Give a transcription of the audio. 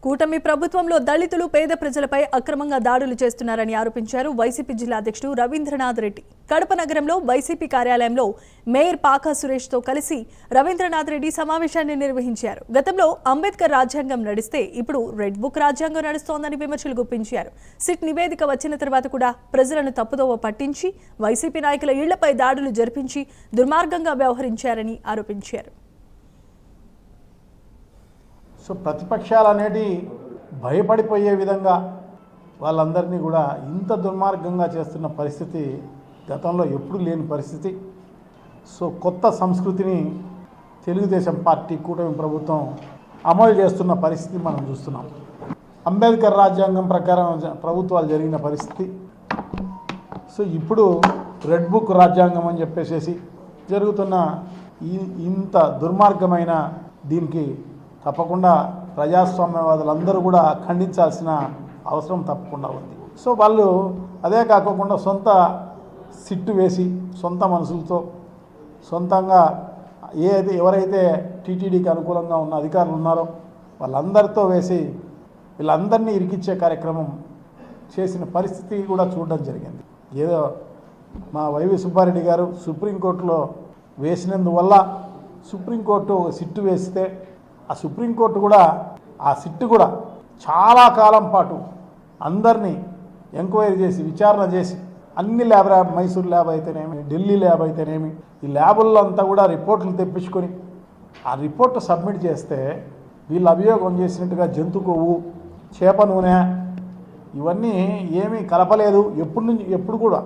కూటమి ప్రభుత్వంలో దళితులు పేద ప్రజలపై అక్రమంగా దాడులు చేస్తున్నారని ఆరోపించారు వైసీపీ జిల్లా అధ్యక్షుడు రవీంద్రనాథ్ రెడ్డి. కడప నగరంలో వైసీపీ కార్యాలయంలో మేయర్ పాకా సురేష్ తో కలిసి రవీంద్రనాథ్ రెడ్డి సమావేశాన్ని నిర్వహించారు. గతంలో అంబేద్కర్ రాజ్యాంగం నడిస్తే ఇప్పుడు రెడ్ బుక్ రాజ్యాంగం నడుస్తోందని విమర్శలు గుప్పించారు. సిట్ నివేదిక వచ్చిన తర్వాత కూడా ప్రజలను తప్పుదోవ పట్టించి వైసీపీ నాయకుల ఇళ్లపై దాడులు జరిపించి దుర్మార్గంగా వ్యవహరించారని ఆరోపించారు. సో ప్రతిపక్షాలు అనేది భయపడిపోయే విధంగా వాళ్ళందరినీ కూడా ఇంత దుర్మార్గంగా చేస్తున్న పరిస్థితి గతంలో ఎప్పుడూ లేని పరిస్థితి. సో కొత్త సంస్కృతిని తెలుగుదేశం పార్టీ కూటమి ప్రభుత్వం అమలు చేస్తున్న పరిస్థితి మనం చూస్తున్నాం. అంబేద్కర్ రాజ్యాంగం ప్రకారం ప్రభుత్వాలు జరిగిన పరిస్థితి. సో ఇప్పుడు రెడ్ బుక్ రాజ్యాంగం అని చెప్పేసి జరుగుతున్న ఇంత దుర్మార్గమైన దీనికి తప్పకుండా ప్రజాస్వామ్యవాదులందరూ కూడా ఖండించాల్సిన అవసరం తప్పకుండా ఉంది. సో వాళ్ళు అదే కాకుండా సొంత సిట్టు వేసి సొంత మనుషులతో సొంతంగా ఎవరైతే టీటీడీకి అనుకూలంగా ఉన్న అధికారులు ఉన్నారో వాళ్ళందరితో వేసి వీళ్ళందరినీ ఇరికిచ్చే కార్యక్రమం చేసిన పరిస్థితి కూడా చూడడం జరిగింది. ఏదో మా వైవి సుబ్బారెడ్డి గారు సుప్రీంకోర్టులో వేసినందువల్ల సుప్రీంకోర్టు ఒక సిట్టు వేస్తే ఆ సుప్రీంకోర్టు కూడా ఆ సిట్టు కూడా చాలా కాలం పాటు అందరినీ ఎంక్వైరీ చేసి విచారణ చేసి అన్ని ల్యాబ్ మైసూర్ ల్యాబ్ అయితేనేమి ఢిల్లీ ల్యాబ్ అయితేనేమి ఈ ల్యాబుల్లో అంతా కూడా రిపోర్ట్లు తెప్పించుకొని ఆ రిపోర్ట్ సబ్మిట్ చేస్తే వీళ్ళు అభియోగం చేసినట్టుగా జంతు కొవ్వు చేప నూనె ఇవన్నీ ఏమీ కలపలేదు ఎప్పుడు కూడా